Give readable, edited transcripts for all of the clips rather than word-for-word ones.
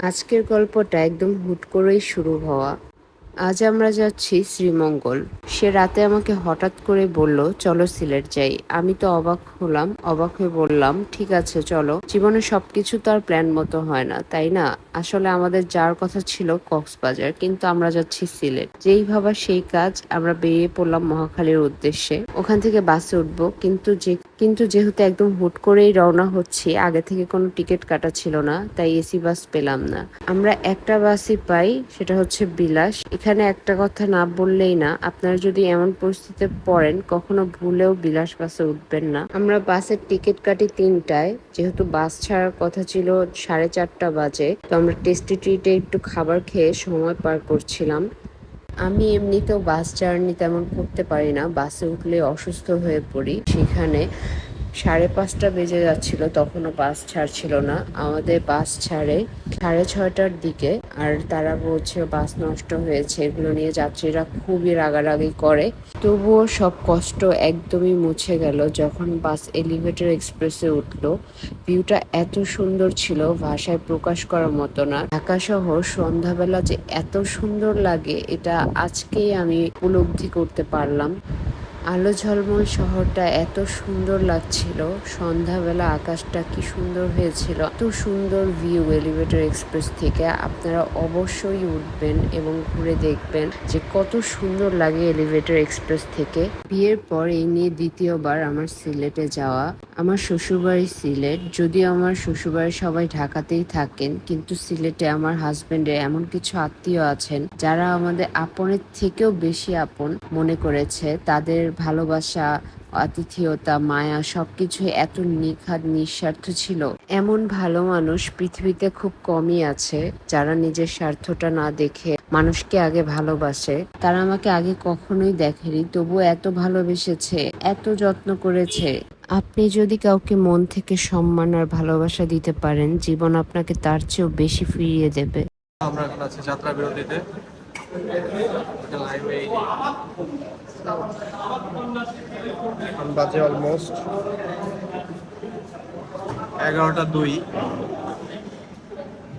আজকের গল্পটা একদম হুট করেই শুরু হওয়া। আজ আমরা যাচ্ছি শ্রীমঙ্গল। সে রাতে আমাকে হঠাৎ করে বলল, চলো সিলেট যাই। আমি তো অবাক হলাম, অবাক হয়ে বললাম, ঠিক আছে চলো। জীবনে সবকিছু তো আর প্ল্যান মতো হয় না, তাই না? আসলে আমাদের যাওয়ার কথা ছিল কক্সবাজার, কিন্তু আমরা যাচ্ছি সিলেট। যেই ভাবা সেই কাজ, আমরা বেরিয়ে পড়লাম মহাখালীর উদ্দেশ্যে। ওখান থেকে বাসে উঠবো, কিন্তু যেহেতু একদম হুট করেই রওনা হচ্ছি, আগে থেকে কোনো টিকিট কাটা ছিল না, তাই এসি বাস পেলাম না। আমরা একটা বাসই পাই, সেটা হচ্ছে বিলাস। এখানে একটা কথা না বললেই না, আপনারা যদি এমন পরিস্থিতিতে পড়েন, কখনো ভুলেও বিলাস বাসে উঠবেন না। আমরা বাসের টিকিট কাটি 3টায়, যেহেতু বাস ছাড়ার কথা ছিল 4:30 বাজে, তো আমরা টেস্টি ট্রিটে একটু খাবার খেয়ে সময় পার করছিলাম। আমি এমনিতেও বাস জার্নি তেমন করতে পারি না, বাসে উঠলে অসুস্থ হয়ে পড়ি। সেখানে 5:30 বেজে যাচ্ছিল, তখনও বাস ছাড়ছিল না। আমাদের বাস ছাড়ে 6:30টার দিকে, আর তারা বলছে বাস নষ্ট হয়েছে। এগুলো নিয়ে যাত্রীরা খুবই রাগারাগি করে। তবুও সব কষ্ট একদমই মুছে গেল যখন বাস এলিভেটর এক্সপ্রেসে উঠলো। ভিউটা এত সুন্দর ছিল, ভাষায় প্রকাশ করার মতো না। ঢাকা শহর সন্ধ্যাবেলা যে এত সুন্দর লাগে, এটা আজকেই আমি উপলব্ধি করতে পারলাম। আলো ঝলমল শহরটা এত সুন্দর লাগছিল। সন্ধ্যাবেলা আকাশটা কি সুন্দর হয়েছিল। এত সুন্দর ভিউ এলিভেটর এক্সপ্রেস থেকে। আপনারা অবশ্যই উঠবেন এবং ঘুরে দেখবেন যে কত সুন্দর লাগে এলিভেটর এক্সপ্রেস থেকে। বিয়ের পর এই নিয়ে দ্বিতীয়বার আমার সিলেটে যাওয়া। আমার শ্বশুরবাড়ি সিলেট, যদিও আমার শ্বশুরবাড়ির সবাই ঢাকাতেই থাকেন, কিন্তু সিলেটে আমার হাজবেন্ডের এমন কিছু আত্মীয় আছেন যারা আমাদের আপনের থেকেও বেশি আপন মনে করেছে। তাদের ভালোবাসা, আতিথেয়তা, মায়া সবকিছু এত নিখাদ নিঃস্বার্থ ছিল। এমন ভালো মানুষ পৃথিবীতে খুব কমই আছে, যারা নিজের স্বার্থটা না দেখে মানুষকে আগে ভালোবাসে। তারা আমাকে আগে কখনোই দেখেনি, তবুও এত ভালোবেসেছে, এত যত্ন করেছে। আপনি যদি কাউকে মন থেকে সম্মান আর ভালোবাসা দিতে পারেন, জীবন আপনাকে তার চেয়েও বেশি ফিরিয়ে দেবে। আমরা এখন আছি যাত্রা বিরতিতে। এখন বাজে অলমোস্ট 11টা 2।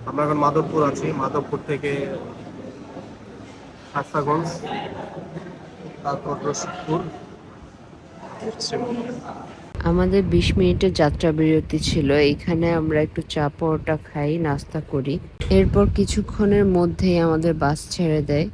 আমরা এখন মাধবপুর আছি। মাধবপুর থেকে হাসাগঞ্জ, তারপর রশিদপুর। আমাদের 20 মিনিটের যাত্রা বিরতি ছিল। এখানে আমরা একটু চা পরোটা খাই, নাস্তা করি। এরপর কিছুক্ষণের মধ্যেই আমাদের বাস ছেড়ে দেয়।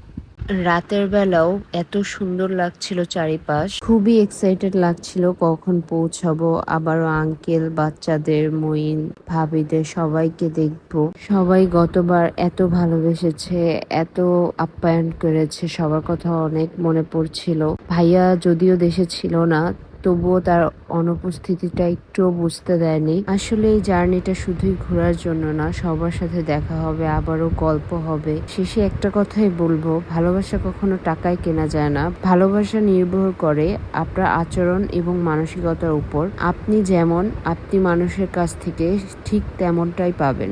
রাতের বেলাও এত সুন্দর লাগছিল চারিপাশ, খুবই এক্সাইটেড লাগছিল কখন পৌঁছাবো। আবারও আঙ্কেল, বাচ্চাদের, মঈন, ভাবিদের সবাইকে দেখবো। সবাই গতবার এত ভালোবেসেছে, এত আপ্যায়ন করেছে, সবার কথা অনেক মনে পড়ছিল। ভাইয়া যদিও দেশে ছিল না, তবুও তার অনুপস্থিতিটা একটুও বুঝতে দেয়নি। আসলে এই জার্নিটা শুধুই ঘোরার জন্য না, সবার সাথে দেখা হবে, আবারও গল্প হবে। শেষে একটা কথাই বলবো, ভালোবাসা কখনো টাকায় কেনা যায় না। ভালোবাসা নির্ভর করে আপনার আচরণ এবং মানসিকতার উপর। আপনি যেমন, আপনি মানুষের কাছ থেকে ঠিক তেমনটাই পাবেন।